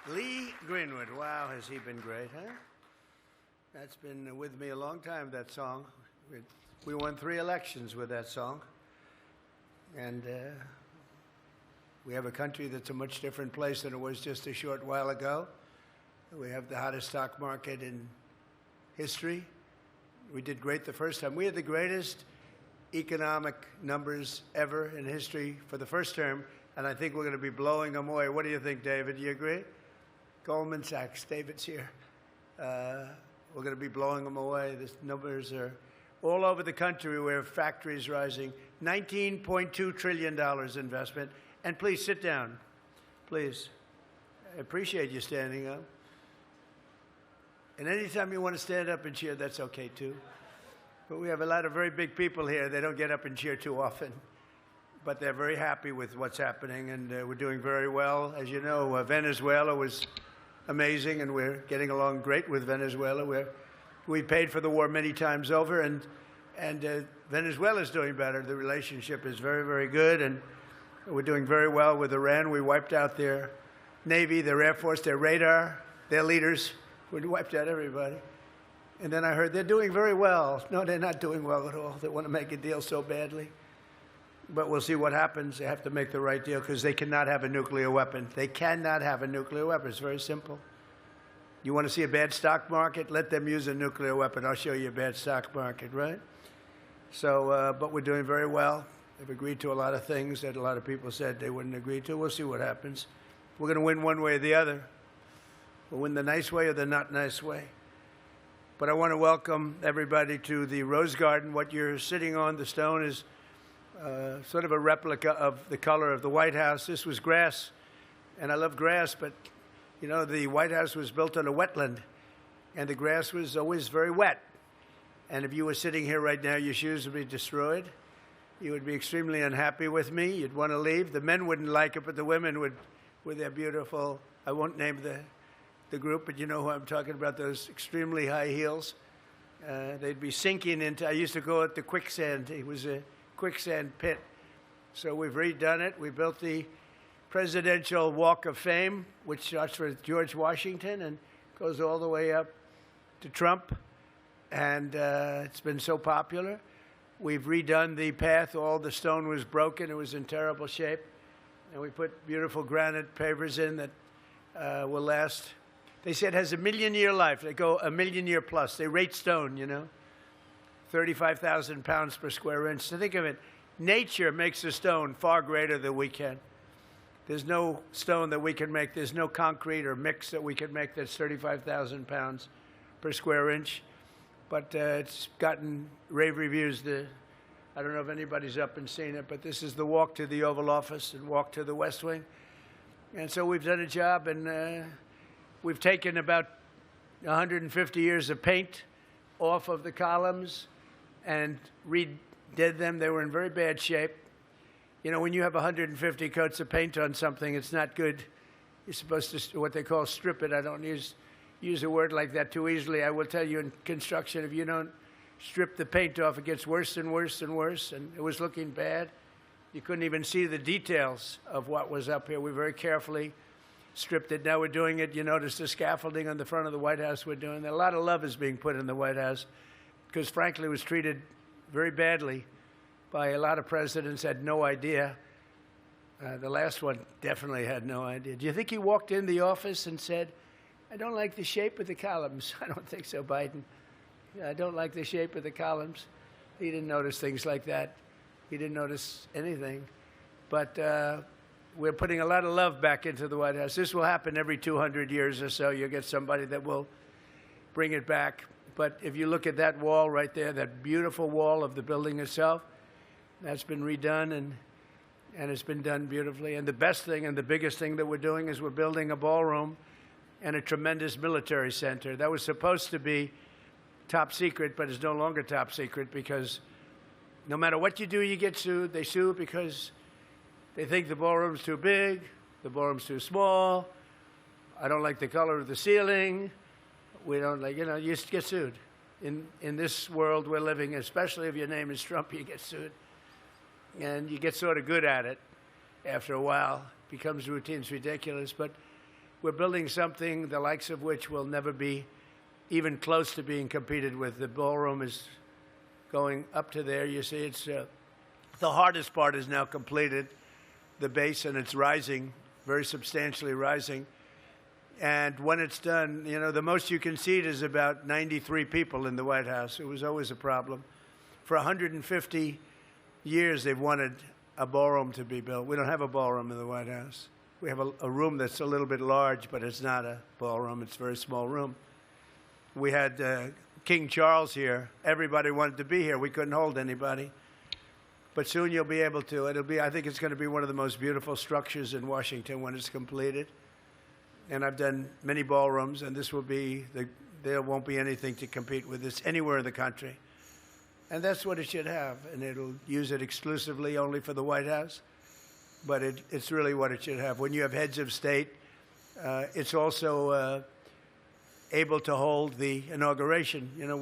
Lee Greenwood. Wow, has he been great, huh? That's been with me a long time, that song. We won 3 elections with that song. And we have a country that's a much different place than it was just a short while ago. We have the hottest stock market in history. We did great the first time. We had the greatest economic numbers ever in history for the first term, and I think we're going to be blowing them away. What do you think, David? Do you agree? Goldman Sachs, David's here. We're going to be blowing them away. The numbers are all over the country. We have factories rising, $19.2 trillion investment. And please sit down, please. I appreciate you standing up. And anytime you want to stand up and cheer, that's okay too. But we have a lot of very big people here. They don't get up and cheer too often. But they're very happy with what's happening, and we're doing very well. As you know, Venezuela was amazing, and we're getting along great with Venezuela. We paid for the war many times over, and Venezuela is doing better. The relationship is very, very good, and we're doing very well with Iran. We wiped out their Navy, their Air Force, their radar, their leaders. We wiped out everybody. And then I heard they're doing very well. No, they're not doing well at all. They want to make a deal so badly. But we'll see what happens. They have to make the right deal because they cannot have a nuclear weapon. They cannot have a nuclear weapon. It's very simple. You want to see a bad stock market? Let them use a nuclear weapon. I'll show you a bad stock market, right? So, but we're doing very well. They've agreed to a lot of things that a lot of people said they wouldn't agree to. We'll see what happens. We're going to win one way or the other. We'll win the nice way or the not nice way. But I want to welcome everybody to the Rose Garden. What you're sitting on, the stone, is sort of a replica of the color of the White House. This was grass, and I love grass, but, you know, the White House was built on a wetland, and the grass was always very wet. And if you were sitting here right now, your shoes would be destroyed. You would be extremely unhappy with me. You'd want to leave. The men wouldn't like it, but the women would, with their beautiful, I won't name the group, but you know who I'm talking about, those extremely high heels. They'd be sinking into, I used to go at the quicksand. It was a quicksand pit. So we've redone it. We built the Presidential Walk of Fame, which starts with George Washington and goes all the way up to Trump. And it's been so popular. We've redone the path. All the stone was broken. It was in terrible shape. And we put beautiful granite pavers in that will last. They said it has a million-year life. They go a million-year plus. They rate stone, you know, 35,000 pounds per square inch. So think of it. Nature makes a stone far greater than we can. There's no stone that we can make. There's no concrete or mix that we can make that's 35,000 pounds per square inch. But it's gotten rave reviews. I don't know if anybody's up and seen it, but this is the walk to the Oval Office and walk to the West Wing. And so we've done a job, and we've taken about 150 years of paint off of the columns and redid them. They were in very bad shape. You know, when you have 150 coats of paint on something, it's not good. You're supposed to, what they call, strip it. I don't use a word like that too easily. I will tell you, in construction, if you don't strip the paint off, it gets worse and worse and worse, and it was looking bad. You couldn't even see the details of what was up here. We very carefully stripped it. Now we're doing it. You notice the scaffolding on the front of the White House we're doing. A lot of love is being put in the White House because, frankly, it was treated very badly by a lot of presidents, had no idea. The last one definitely had no idea. Do you think he walked in the office and said, I don't like the shape of the columns? I don't think so, Biden. I don't like the shape of the columns. He didn't notice things like that. He didn't notice anything. But we're putting a lot of love back into the White House. This will happen every 200 years or so. You'll get somebody that will bring it back. But if you look at that wall right there, that beautiful wall of the building itself, that's been redone, and it's been done beautifully. And the best thing and the biggest thing that we're doing is we're building a ballroom and a tremendous military center. That was supposed to be top secret, but it's no longer top secret because no matter what you do, you get sued. They sue because they think the ballroom's too big, the ballroom's too small, I don't like the color of the ceiling, we don't like, you know, you get sued. In this world we're living, especially if your name is Trump, you get sued. And you get sort of good at it after a while. It becomes routine, it's ridiculous. But we're building something the likes of which will never be even close to being competed with. The ballroom is going up to there. You see, it's the hardest part is now completed, the base, and it's rising, very substantially rising. And when it's done, you know, the most you can seat is about 93 people in the White House. It was always a problem. For 150 years, they've wanted a ballroom to be built. We don't have a ballroom in the White House. We have a room that's a little bit large, but it's not a ballroom. It's a very small room. We had King Charles here. Everybody wanted to be here. We couldn't hold anybody. But soon you'll be able to. I think it's going to be one of the most beautiful structures in Washington when it's completed. And I've done many ballrooms, and this will be, there won't be anything to compete with this anywhere in the country. And that's what it should have. And it'll use it exclusively only for the White House. But it's really what it should have. When you have heads of state, it's also able to hold the inauguration. You know,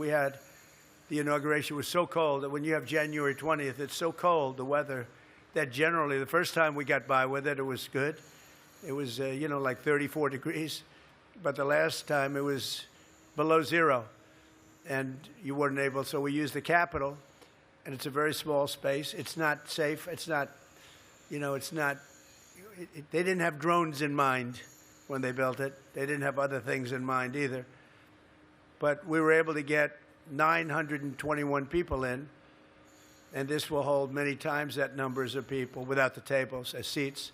the inauguration was so cold that when you have January 20th, it's so cold, the weather, that generally the first time we got by with it, it was good. It was, you know, like 34 degrees. But the last time it was below zero. And you weren't able, so we used the Capitol. And it's a very small space. It's not safe. It's not, you know, it's not, they didn't have drones in mind when they built it. They didn't have other things in mind either. But we were able to get 921 people in. And this will hold many times that numbers of people without the tables as seats.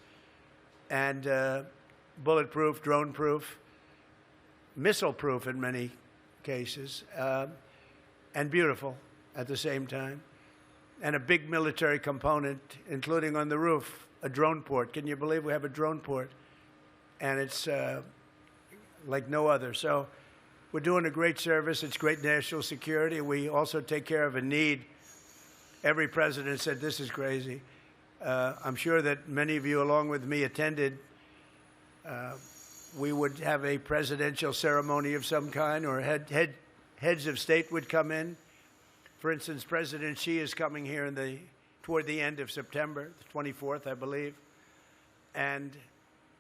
And bulletproof, drone-proof, missile-proof in many cases, and beautiful at the same time. And a big military component, including on the roof, a drone port. Can you believe we have a drone port? And it's like no other. So we're doing a great service. It's great national security. We also take care of a need. Every president said, this is crazy. I'm sure that many of you, along with me, attended. We would have a presidential ceremony of some kind, or heads of state would come in. For instance, President Xi is coming here toward the end of September, the 24th, I believe. And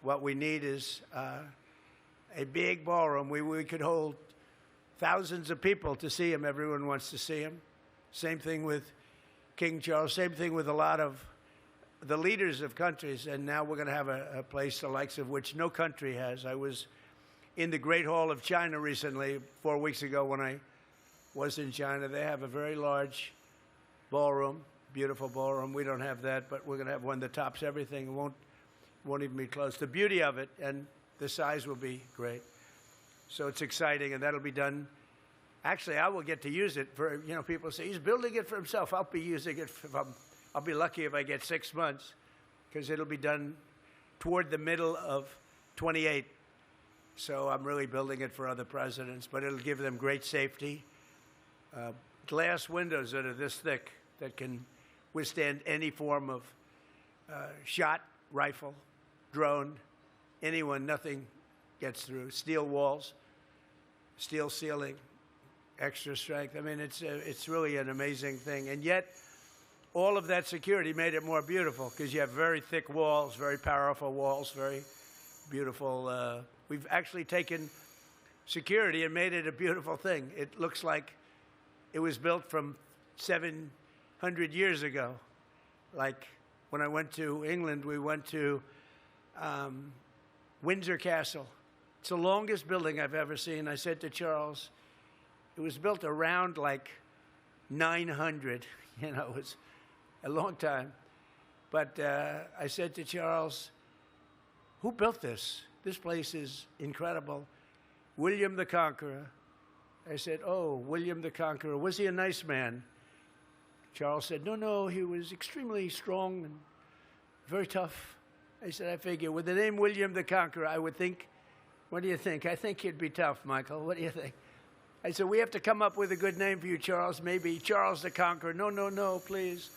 what we need is a big ballroom. We could hold thousands of people to see him. Everyone wants to see him. Same thing with King Charles. Same thing with a lot of the leaders of countries, and now we're going to have a place the likes of which no country has. I was in the Great Hall of China recently, 4 weeks ago when I was in China. They have a very large ballroom, beautiful ballroom. We don't have that, but we're going to have one that tops everything. It won't even be close. The beauty of it and the size will be great. So it's exciting, and that'll be done. Actually, I will get to use it for, you know, people say, he's building it for himself. I'll be using it I'll be lucky if I get 6 months, because it'll be done toward the middle of 28. So I'm really building it for other presidents, but it'll give them great safety. Glass windows that are this thick that can withstand any form of shot, rifle, drone, anyone, nothing gets through. Steel walls, steel ceiling, extra strength. I mean, it's really an amazing thing. And yet, all of that security made it more beautiful, because you have very thick walls, very powerful walls, very beautiful. We've actually taken security and made it a beautiful thing. It looks like it was built from 700 years ago. Like when I went to England, we went to Windsor Castle. It's the longest building I've ever seen. I said to Charles, it was built around like 900. You know, it was a long time. But I said to Charles, who built this? This place is incredible. William the Conqueror. I said, oh, William the Conqueror. Was he a nice man? Charles said, no, he was extremely strong and very tough. I said, I figure with the name William the Conqueror, I would think, what do you think? I think he'd be tough, Michael. What do you think? I said, we have to come up with a good name for you, Charles. Maybe Charles the Conqueror. No, please.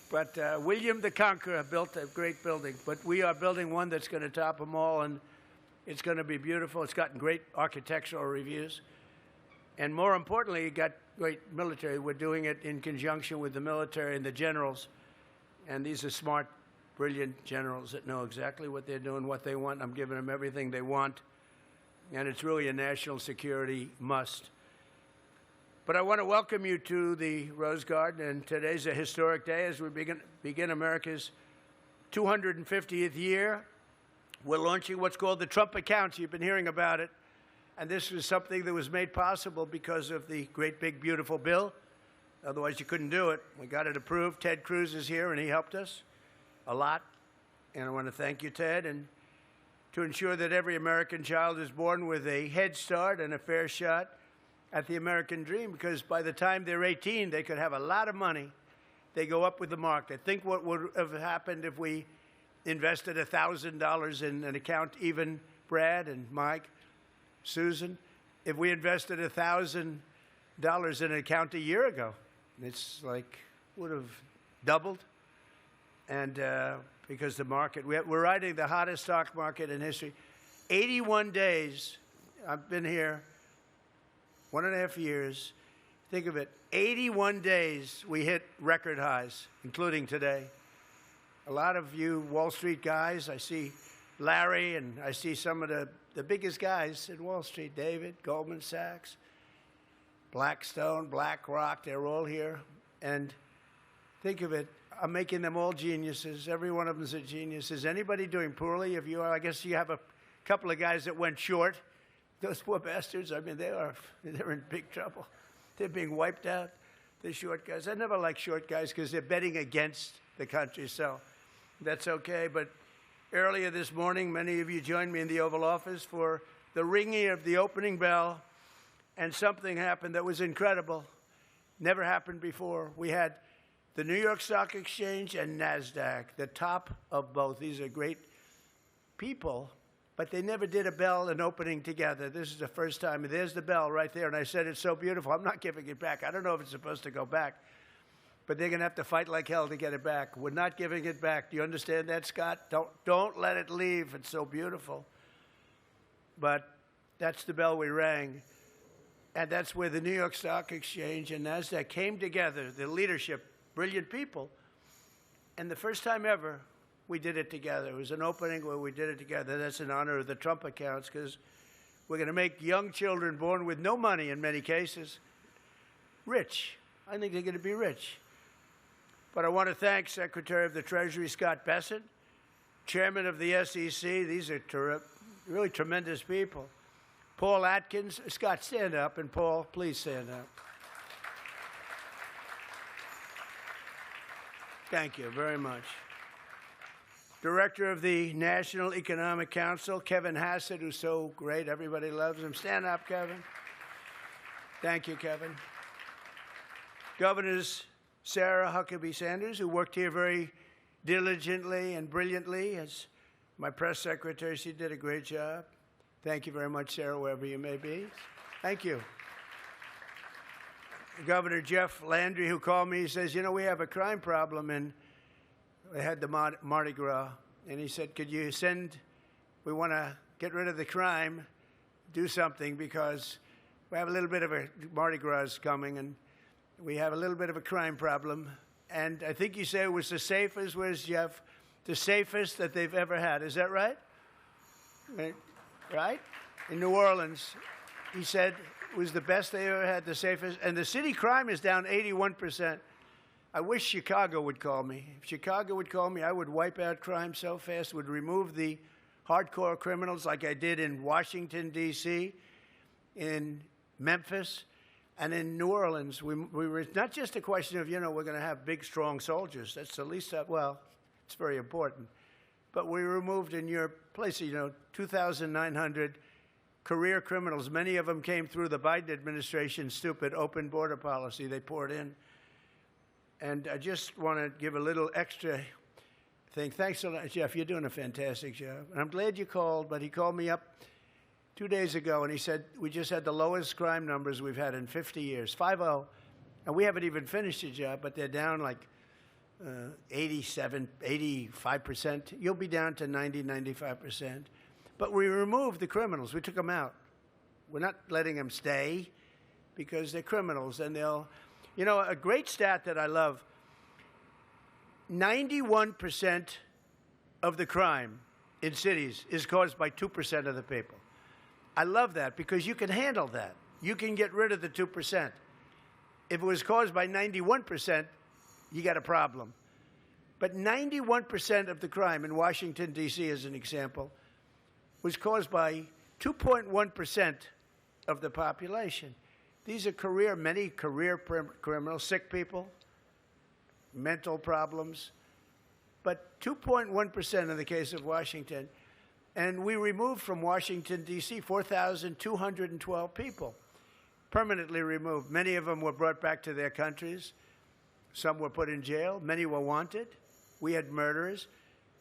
But William the Conqueror built a great building. But we are building one that's going to top them all, and it's going to be beautiful. It's gotten great architectural reviews. And more importantly, it got great military. We're doing it in conjunction with the military and the generals. And these are smart, brilliant generals that know exactly what they're doing, what they want. I'm giving them everything they want, and it's really a national security must. But I want to welcome you to the Rose Garden, and today's a historic day as we begin America's 250th year. We're launching what's called the Trump accounts. You've been hearing about it. And this was something that was made possible because of the great, big, beautiful bill. Otherwise, you couldn't do it. We got it approved. Ted Cruz is here, and he helped us a lot. And I want to thank you, Ted, and to ensure that every American child is born with a head start and a fair shot at the American dream, because by the time they're 18, they could have a lot of money. They go up with the market. Think what would have happened if we invested $1,000 in an account, even Brad and Mike, Susan, if we invested $1,000 in an account a year ago. It's like would have doubled. And because the market, we're riding the hottest stock market in history. 81 days, I've been here 1.5 years. Think of it, 81 days we hit record highs, including today. A lot of you Wall Street guys, I see Larry, and I see some of the biggest guys in Wall Street, David, Goldman Sachs, Blackstone, BlackRock, they're all here. And think of it, I'm making them all geniuses. Every one of them is a genius. Is anybody doing poorly? If you are, I guess you have a couple of guys that went short. Those poor bastards, I mean, they're in big trouble. They're being wiped out, the short guys. I never like short guys because they're betting against the country, so that's okay. But earlier this morning, many of you joined me in the Oval Office for the ringing of the opening bell, and something happened that was incredible. Never happened before. We had the New York Stock Exchange and NASDAQ, the top of both. These are great people, but they never did a bell and opening together. This is the first time. There's the bell right there, and I said it's so beautiful. I'm not giving it back. I don't know if it's supposed to go back, but they're going to have to fight like hell to get it back. We're not giving it back. Do you understand that, Scott? Don't let it leave. It's so beautiful. But that's the bell we rang, and that's where the New York Stock Exchange and NASDAQ came together, the leadership, brilliant people, and the first time ever, we did it together. It was an opening where we did it together. That's in honor of the Trump accounts, because we're going to make young children born with no money in many cases rich. I think they're going to be rich. But I want to thank Secretary of the Treasury Scott Bessent, Chairman of the SEC. These are really tremendous people. Paul Atkins. Scott, stand up. And Paul, please stand up. Thank you very much. Director of the National Economic Council, Kevin Hassett, who's so great. Everybody loves him. Stand up, Kevin. Thank you, Kevin. Governors Sarah Huckabee Sanders, who worked here very diligently and brilliantly as my press secretary. She did a great job. Thank you very much, Sarah, wherever you may be. Thank you. Governor Jeff Landry, who called me, he says, you know, we have a crime problem, and they had the Mardi Gras, and he said, could you we want to get rid of the crime, do something, because we have a little bit of a Mardi Gras coming, and we have a little bit of a crime problem. And I think you say it was the safest, where's Jeff? The safest that they've ever had. Is that right? Right? In New Orleans, he said it was the best they ever had, the safest. And the city crime is down 81%. I wish Chicago would call me. If Chicago would call me, I would wipe out crime so fast, would remove the hardcore criminals like I did in Washington, D.C., in Memphis, and in New Orleans. We were not just a question of, you know, we're going to have big, strong soldiers. That's the least, well, it's very important. But we removed in your place, you know, 2,900 career criminals. Many of them came through the Biden administration's stupid open border policy. They poured in. And I just want to give a little extra thing. Thanks a lot, Jeff. You're doing a fantastic job. And I'm glad you called, but he called me up 2 days ago, and he said, we just had the lowest crime numbers we've had in 50 years, 5-0. And we haven't even finished the job, but they're down like 87, 85%. You'll be down to 90, 95%. But we removed the criminals. We took them out. We're not letting them stay because they're criminals, and they'll... You know, a great stat that I love, 91% of the crime in cities is caused by 2% of the people. I love that because you can handle that. You can get rid of the 2%. If it was caused by 91%, you got a problem. But 91% of the crime in Washington, D.C., as an example, was caused by 2.1% of the population. These are many career criminals, sick people, mental problems, but 2.1% in the case of Washington. And we removed from Washington, D.C., 4,212 people, permanently removed. Many of them were brought back to their countries. Some were put in jail. Many were wanted. We had murderers.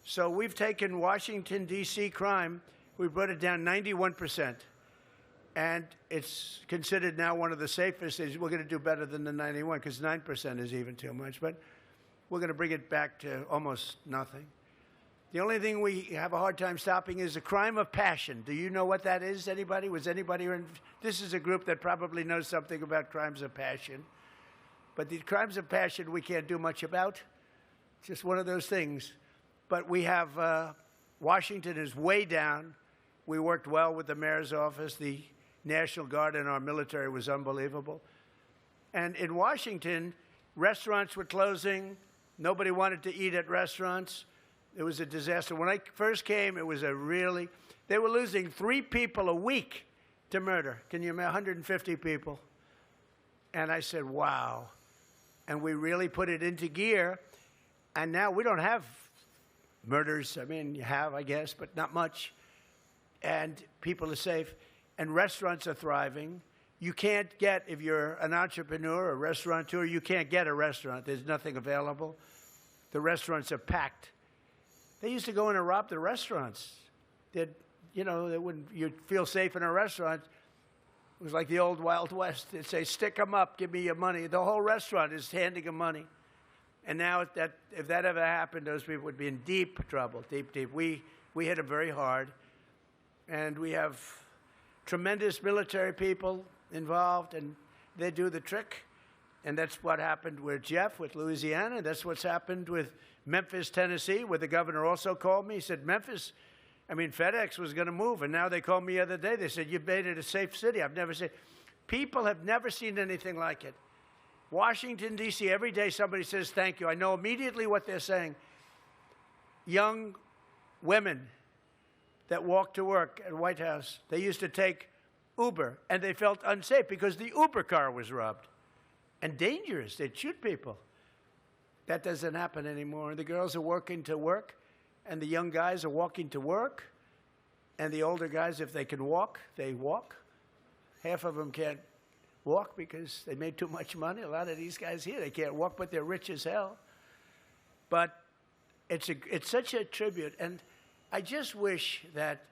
So we've taken Washington, D.C. crime, we brought it down 91%. And it's considered now one of the safest. We're going to do better than the 91 because 9% is even too much. But we're going to bring it back to almost nothing. The only thing we have a hard time stopping is the crime of passion. Do you know what that is, anybody? Was anybody in? This is a group that probably knows something about crimes of passion. But the crimes of passion we can't do much about. It's just one of those things. But we have Washington is way down. We worked well with the mayor's office. The National Guard and our military was unbelievable. And in Washington, restaurants were closing. Nobody wanted to eat at restaurants. It was a disaster. When I first came, it was they were losing 3 people a week to murder. Can you imagine? 150 people. And I said, wow. And we really put it into gear. And now we don't have murders. I mean, you have, I guess, but not much. And people are safe. And restaurants are thriving. You can't get, if you're an entrepreneur, a restaurateur, you can't get a restaurant. There's nothing available. The restaurants are packed. They used to go in and rob the restaurants. You'd feel safe in a restaurant. It was like the old Wild West. They'd say, stick them up, give me your money. The whole restaurant is handing them money. And now if that ever happened, those people would be in deep trouble, deep, deep. We hit them very hard. And we have tremendous military people involved, and they do the trick. And that's what happened with Jeff, with Louisiana. That's what's happened with Memphis, Tennessee, where the governor also called me. He said, FedEx was going to move, and now they called me the other day. They said, you've made it a safe city. People have never seen anything like it. Washington, D.C., every day somebody says thank you. I know immediately what they're saying. Young women that walk to work at White House, they used to take Uber, and they felt unsafe because the Uber car was robbed. And dangerous. They'd shoot people. That doesn't happen anymore. And the girls are working to work, and the young guys are walking to work, and the older guys, if they can walk, they walk. Half of them can't walk because they made too much money. A lot of these guys here, they can't walk, but they're rich as hell. But it's such a tribute. And I just wish that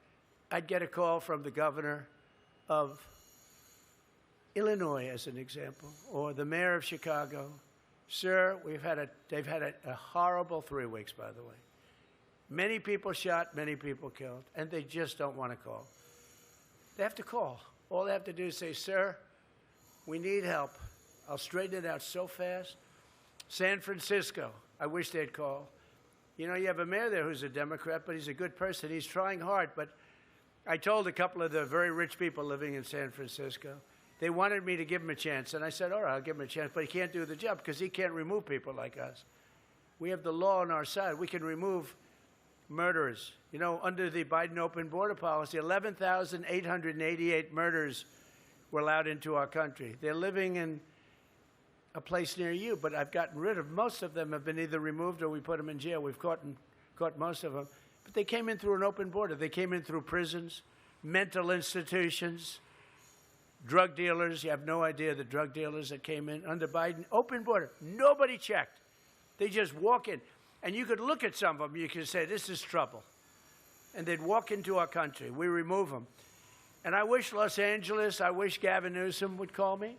I'd get a call from the governor of Illinois, as an example, or the mayor of Chicago. Sir, they've had a horrible 3 weeks, by the way. Many people shot, many people killed, and they just don't want to call. They have to call. All they have to do is say, sir, we need help. I'll straighten it out so fast. San Francisco, I wish they'd call. You have a mayor there who's a Democrat, but he's a good person. He's trying hard, but I told a couple of the very rich people living in San Francisco, they wanted me to give him a chance, and I said, all right, I'll give him a chance, but he can't do the job because he can't remove people like us. We have the law on our side. We can remove murderers. Under the Biden open border policy, 11,888 murders were allowed into our country. They're living in a place near you, but I've gotten rid of most of them. Have been either removed or we put them in jail. We've caught most of them. But they came in through an open border. They came in through prisons, mental institutions, drug dealers. You have no idea the drug dealers that came in under Biden. Open border. Nobody checked. They just walk in. And you could look at some of them. You could say, this is trouble. And they'd walk into our country. We remove them. And I wish Los Angeles, I wish Gavin Newsom would call me.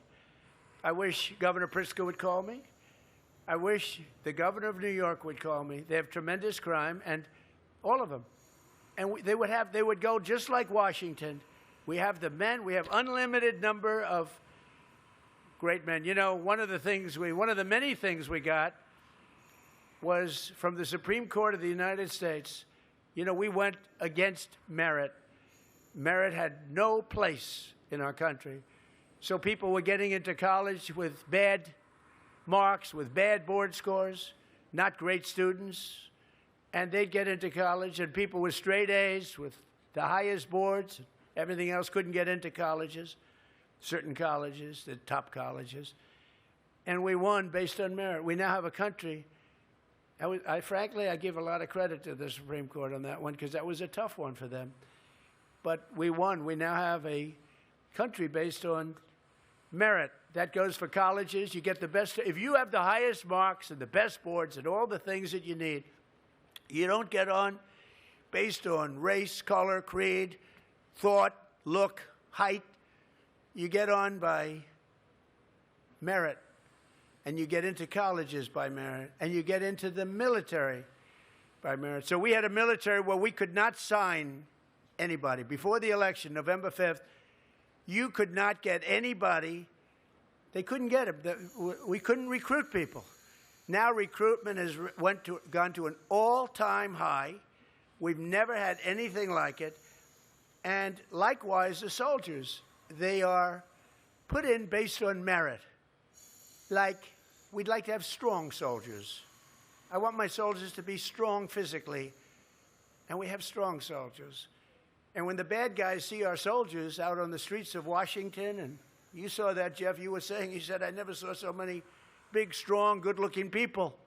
I wish Governor Pritzker would call me. I wish the governor of New York would call me. They have tremendous crime, and all of them. And they would go just like Washington. We have the men. We have unlimited number of great men. One of the many things we got was from the Supreme Court of the United States. You know, we went against merit. Merit had no place in our country. So people were getting into college with bad marks, with bad board scores, not great students, and they'd get into college, and people with straight A's, with the highest boards, everything else couldn't get into colleges, certain colleges, the top colleges, and we won based on merit. We now have a country. Frankly, I give a lot of credit to the Supreme Court on that one because that was a tough one for them. But we won. We now have a country based on merit. That goes for colleges. You get the best. If you have the highest marks and the best boards and all the things that you need, you don't get on based on race, color, creed, thought, look, height. You get on by merit. And you get into colleges by merit. And you get into the military by merit. So we had a military where we could not sign anybody. Before the election, November 5th, you could not get anybody. They couldn't get them. We couldn't recruit people. Now recruitment has gone to an all-time high. We've never had anything like it. And likewise, the soldiers, they are put in based on merit. Like, we'd like to have strong soldiers. I want my soldiers to be strong physically, and we have strong soldiers. And when the bad guys see our soldiers out on the streets of Washington, and you saw that, Jeff, you were saying, you said, I never saw so many big, strong, good-looking people.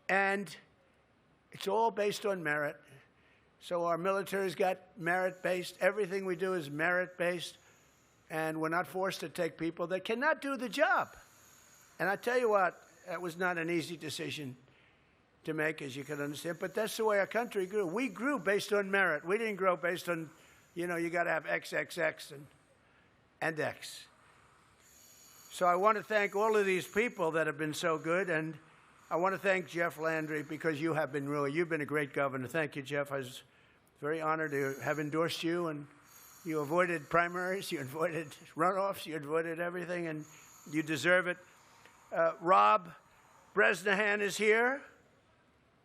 And it's all based on merit. So our military's got merit-based. Everything we do is merit-based. And we're not forced to take people that cannot do the job. And I tell you what, that was not an easy decision to make, as you can understand. But that's the way our country grew. We grew based on merit. We didn't grow based on, you know, you got to have XXX and X. So I want to thank all of these people that have been so good. And I want to thank Jeff Landry because you have been you've been a great governor. Thank you, Jeff. I was very honored to have endorsed you. And you avoided primaries, you avoided runoffs, you avoided everything, and you deserve it. Rob Bresnahan is here,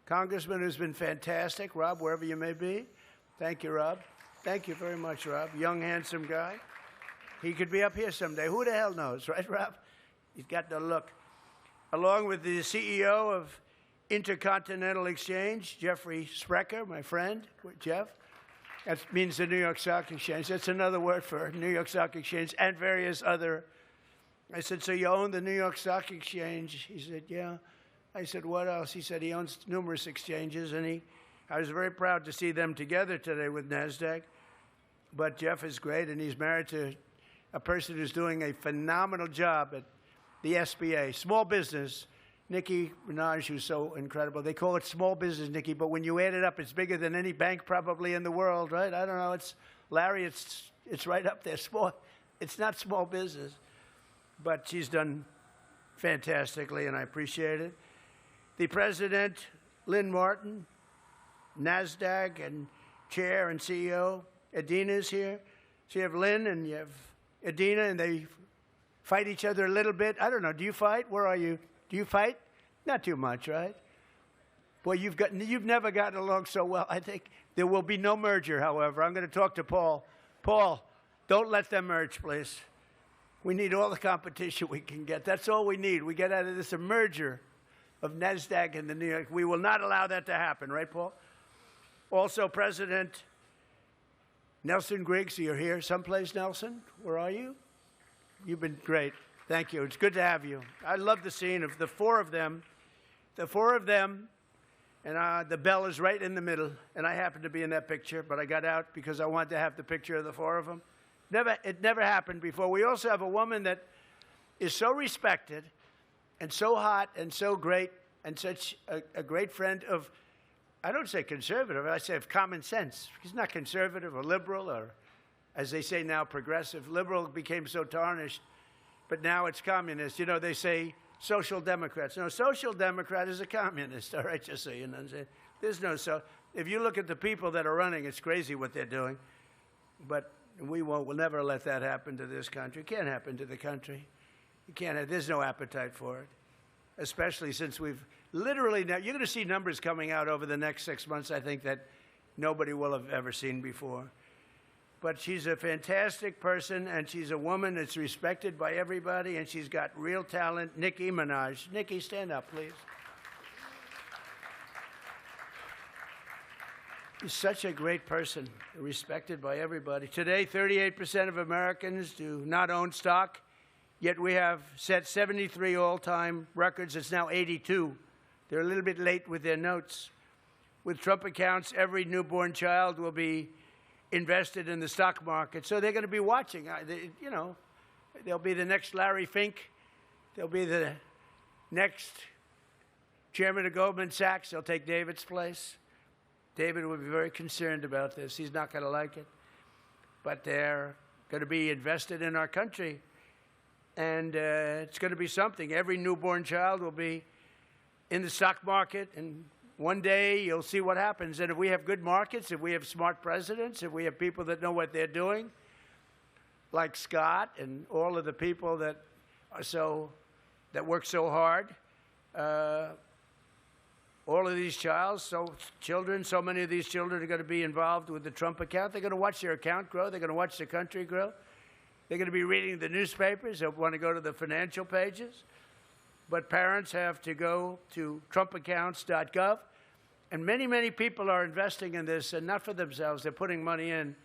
congressman who's been fantastic. Rob, wherever you may be. Thank you, Rob. Thank you very much, Rob. Young, handsome guy. He could be up here someday. Who the hell knows, right, Rob? He's got the look. Along with the CEO of Intercontinental Exchange, Jeffrey Sprecher, my friend. Jeff? That means the New York Stock Exchange. That's another word for New York Stock Exchange and various other. I said, so you own the New York Stock Exchange? He said, yeah. I said, what else? He said he owns numerous exchanges, and I was very proud to see them together today with NASDAQ. But Jeff is great, and he's married to a person who's doing a phenomenal job at the SBA, small business. Nicki Minaj, who's so incredible. They call it small business, Nicki, but when you add it up, it's bigger than any bank probably in the world, right? I don't know. It's Larry, it's right up there. Small. It's not small business. But she's done fantastically, and I appreciate it. The president, Lynn Martin, NASDAQ, and chair and CEO, Adina is here. So you have Lynn and you have Adina, and they fight each other a little bit. I don't know. Do you fight? Where are you? Do you fight? Not too much, right? Boy, you've never gotten along so well. I think there will be no merger, however. I'm going to talk to Paul. Paul, don't let them merge, please. We need all the competition we can get. That's all we need. We get out of this a merger of NASDAQ and the New York. We will not allow that to happen, right, Paul? Also, President Nelson Griggs, you're here someplace, Nelson? Where are you? You've been great. Thank you. It's good to have you. I love the scene of the four of them. The four of them, and the bell is right in the middle, and I happened to be in that picture, but I got out because I wanted to have the picture of the four of them. It never happened before. We also have a woman that is so respected and so hot and so great and such a great friend of, I don't say conservative, I say of common sense. She's not conservative or liberal or, as they say now, progressive. Liberal became so tarnished, but now it's communist. You know, they say social democrats. No, social democrat is a communist, all right, just so you know. There's no so. If you look at the people that are running, it's crazy what they're doing. But we'll never let that happen to this country. It can't happen to the country. You can't. There's no appetite for it, especially since we've literally now. You're going to see numbers coming out over the next 6 months. I think that nobody will have ever seen before. But she's a fantastic person, and she's a woman that's respected by everybody, and she's got real talent. Nicki Minaj. Nicki, stand up, please. She's such a great person, respected by everybody. Today, 38% of Americans do not own stock, yet we have set 73 all-time records. It's now 82. They're a little bit late with their notes. With Trump accounts, every newborn child will be invested in the stock market. So they're going to be watching. You know, they'll be the next Larry Fink. They'll be the next chairman of Goldman Sachs. They'll take David's place. David will be very concerned about this. He's not going to like it. But they're going to be invested in our country. And it's going to be something. Every newborn child will be in the stock market, and one day you'll see what happens. And if we have good markets, if we have smart presidents, if we have people that know what they're doing, like Scott and all of the people that are work so hard, all of these children, so many of these children are going to be involved with the Trump account. They're going to watch their account grow. They're going to watch the country grow. They're going to be reading the newspapers. They'll want to go to the financial pages. But parents have to go to trumpaccounts.gov. And many, many people are investing in this, and not for themselves. They're putting money in.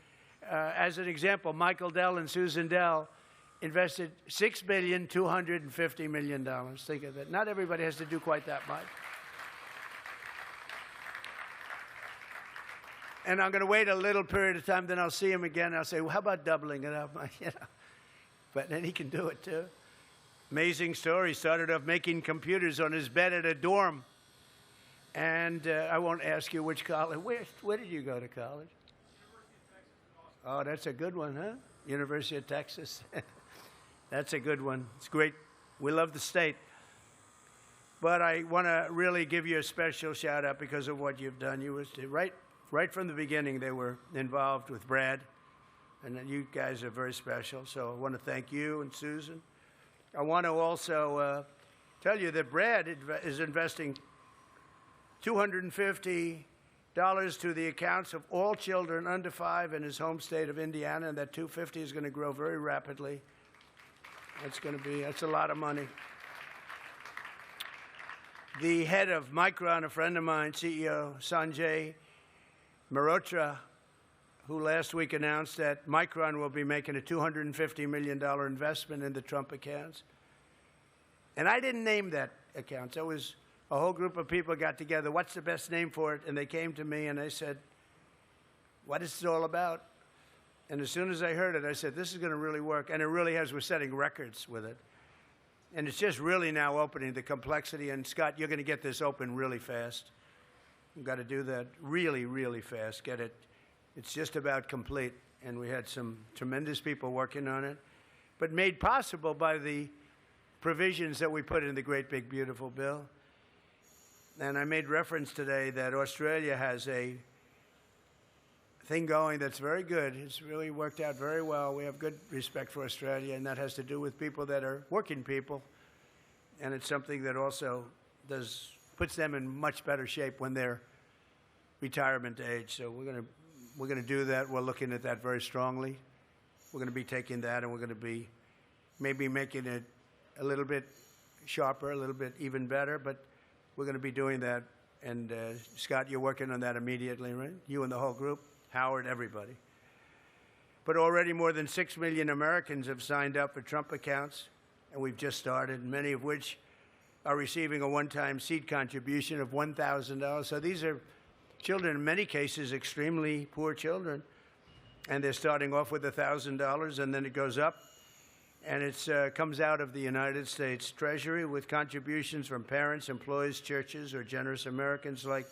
As an example, Michael Dell and Susan Dell invested $6,250,000,000. Think of that. Not everybody has to do quite that much. And I'm going to wait a little period of time, then I'll see him again. I'll say, well, how about doubling it up? You know. But then he can do it, too. Amazing story. Started off making computers on his bed at a dorm. And I won't ask you which college. Where did you go to college? University of Texas in Austin. Oh, that's a good one, huh? University of Texas. That's a good one. It's great. We love the state. But I want to really give you a special shout out because of what you've done. You was right from the beginning, they were involved with Brad. And you guys are very special. So I want to thank you and Susan. I want to also tell you that Brad is investing $250 to the accounts of all children under 5 in his home state of Indiana, and that $250 is going to grow very rapidly. That's a lot of money. The head of Micron, a friend of mine, CEO Sanjay Mehrotra, who last week announced that Micron will be making a $250 million investment in the Trump accounts. And I didn't name that account. So it was a whole group of people got together. What's the best name for it? And they came to me and they said, what is it all about? And as soon as I heard it, I said, this is going to really work. And it really has. We're setting records with it. And it's just really now opening the complexity. And Scott, you're going to get this open really fast. We've got to do that really, really fast. Get it. It's just about complete, and we had some tremendous people working on it, but made possible by the provisions that we put in the great big beautiful bill. And I made reference today that Australia has a thing going that's very good. It's really worked out very well. We have good respect for Australia, and that has to do with people that are working people, and it's something that also puts them in much better shape when they're retirement age. So we're going to do that. We're looking at that very strongly. We're going to be taking that, and we're going to be maybe making it a little bit sharper, a little bit even better, but we're going to be doing that. And Scott, you're working on that immediately, right? You and the whole group, Howard, everybody. But already more than 6 million Americans have signed up for Trump accounts, and we've just started, many of which are receiving a one-time seed contribution of $1,000. So these are children, in many cases, extremely poor children, and they're starting off with $1,000, and then it goes up, and it comes out of the United States Treasury with contributions from parents, employees, churches, or generous Americans like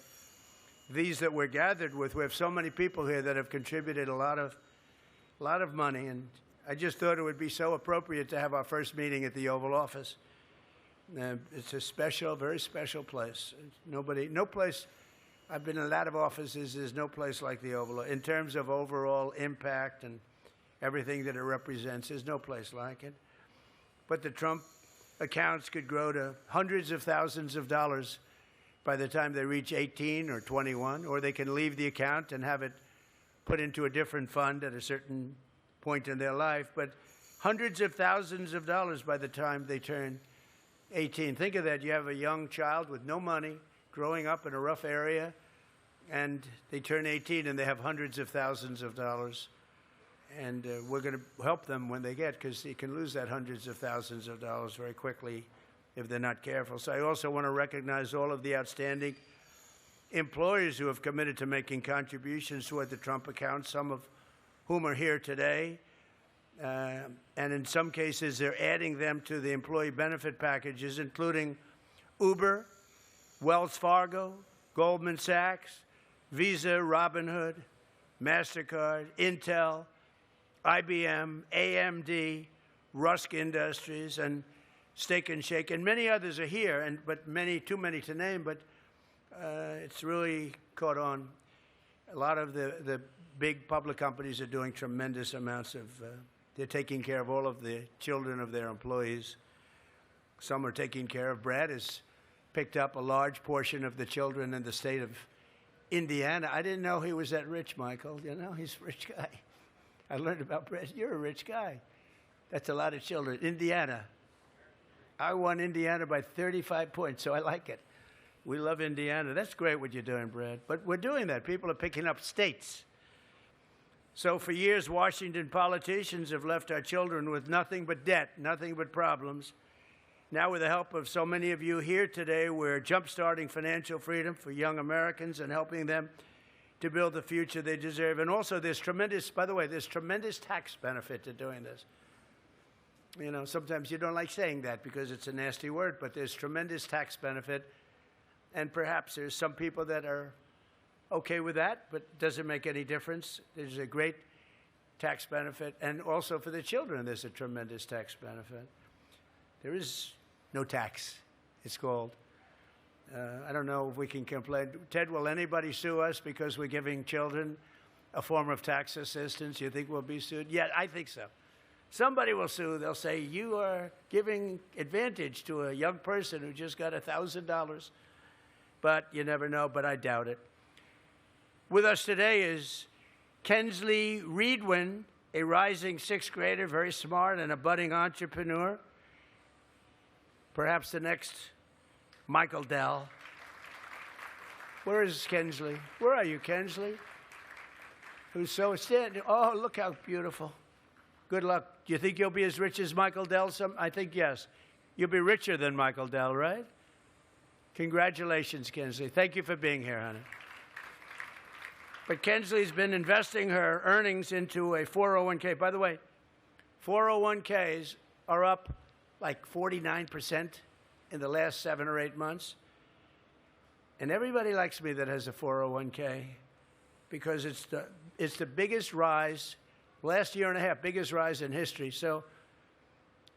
these that we're gathered with. We have so many people here that have contributed a lot of money, and I just thought it would be so appropriate to have our first meeting at the Oval Office. It's a special, very special place. No place. I've been in a lot of offices. There's no place like the Oval. In terms of overall impact and everything that it represents, there's no place like it. But the Trump accounts could grow to hundreds of thousands of dollars by the time they reach 18 or 21, or they can leave the account and have it put into a different fund at a certain point in their life, but hundreds of thousands of dollars by the time they turn 18. Think of that. You have a young child with no money, growing up in a rough area, and they turn 18 and they have hundreds of thousands of dollars. And we're going to help them when they get, because they can lose that hundreds of thousands of dollars very quickly if they're not careful. So I also want to recognize all of the outstanding employers who have committed to making contributions toward the Trump account, some of whom are here today. And in some cases, they're adding them to the employee benefit packages, including Uber, Wells Fargo, Goldman Sachs, Visa, Robinhood, MasterCard, Intel, IBM, AMD, Rusk Industries, and Steak and Shake, and many others are here, but too many to name, but it's really caught on. A lot of the big public companies are doing tremendous amounts of, they're taking care of all of the children of their employees. Some are taking care of. Brad has picked up a large portion of the children in the state of Indiana. I didn't know he was that rich, Michael. You know, he's a rich guy. I learned about Brad. You're a rich guy. That's a lot of children. Indiana. I won Indiana by 35 points, so I like it. We love Indiana. That's great what you're doing, Brad. But we're doing that. People are picking up states. So for years, Washington politicians have left our children with nothing but debt, nothing but problems. Now, with the help of so many of you here today, we're jump-starting financial freedom for young Americans and helping them to build the future they deserve. And also, there's tremendous, by the way, there's tremendous tax benefit to doing this. You know, sometimes you don't like saying that because it's a nasty word, but there's tremendous tax benefit. And perhaps there's some people that are okay with that, but it doesn't make any difference. There's a great tax benefit. And also for the children, there's a tremendous tax benefit. There is no tax, it's called. I don't know if we can complain. Ted, will anybody sue us because we're giving children a form of tax assistance? You think we'll be sued? Yeah, I think so. Somebody will sue. They'll say, you are giving advantage to a young person who just got $1,000. But you never know, but I doubt it. With us today is Kensley Reedwin, a rising sixth grader, very smart and a budding entrepreneur. Perhaps the next Michael Dell. Where is Kensley? Where are you, Kensley? Who's so standing? Oh, look how beautiful. Good luck. Do you think you'll be as rich as Michael Dell? I think yes. You'll be richer than Michael Dell, right? Congratulations, Kensley. Thank you for being here, honey. But Kensley's been investing her earnings into a 401k. By the way, 401ks are up like 49% in the last 7 or 8 months. And everybody likes me that has a 401k because it's the biggest rise, last year and a half, biggest rise in history. So,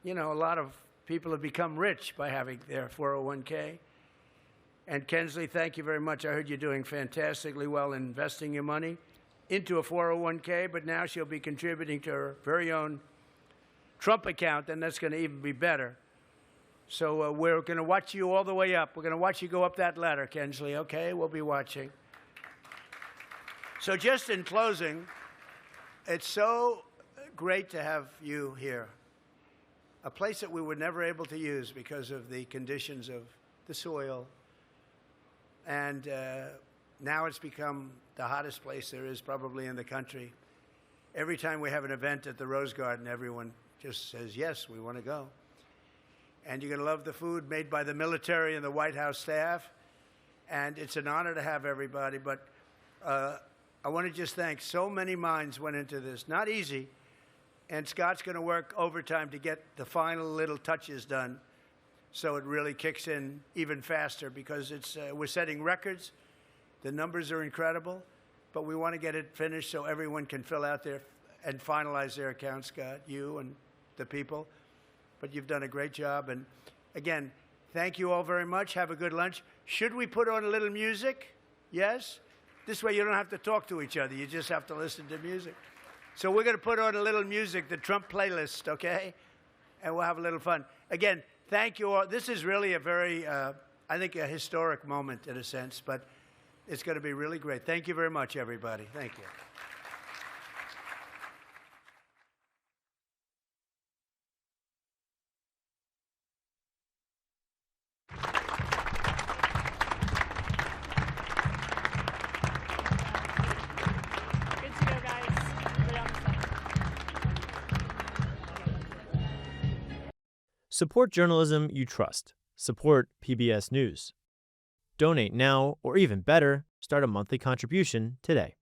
you know, a lot of people have become rich by having their 401k. And Kensley, thank you very much. I heard you're doing fantastically well investing your money into a 401k, but now she'll be contributing to her very own Trump account, and that's going to even be better. So we're going to watch you all the way up. We're going to watch you go up that ladder, Kensley, okay? We'll be watching. So just in closing, it's so great to have you here. A place that we were never able to use because of the conditions of the soil. And now it's become the hottest place there is probably in the country. Every time we have an event at the Rose Garden, everyone just says, yes, we want to go. And you're going to love the food made by the military and the White House staff. And it's an honor to have everybody. But I want to just thank so many minds went into this. Not easy. And Scott's going to work overtime to get the final little touches done so it really kicks in even faster because we're setting records. The numbers are incredible. But we want to get it finished so everyone can fill out their and finalize their accounts, Scott, you and the people. But you've done a great job. And again, thank you all very much. Have a good lunch. Should we put on a little music? Yes? This way you don't have to talk to each other. You just have to listen to music. So we're going to put on a little music, the Trump playlist, okay? And we'll have a little fun. Again, thank you all. This is really a very, I think, a historic moment in a sense, but it's going to be really great. Thank you very much, everybody. Thank you. Good to go, guys. Everybody on the side. Support journalism you trust. Support PBS News. Donate now, or even better, start a monthly contribution today.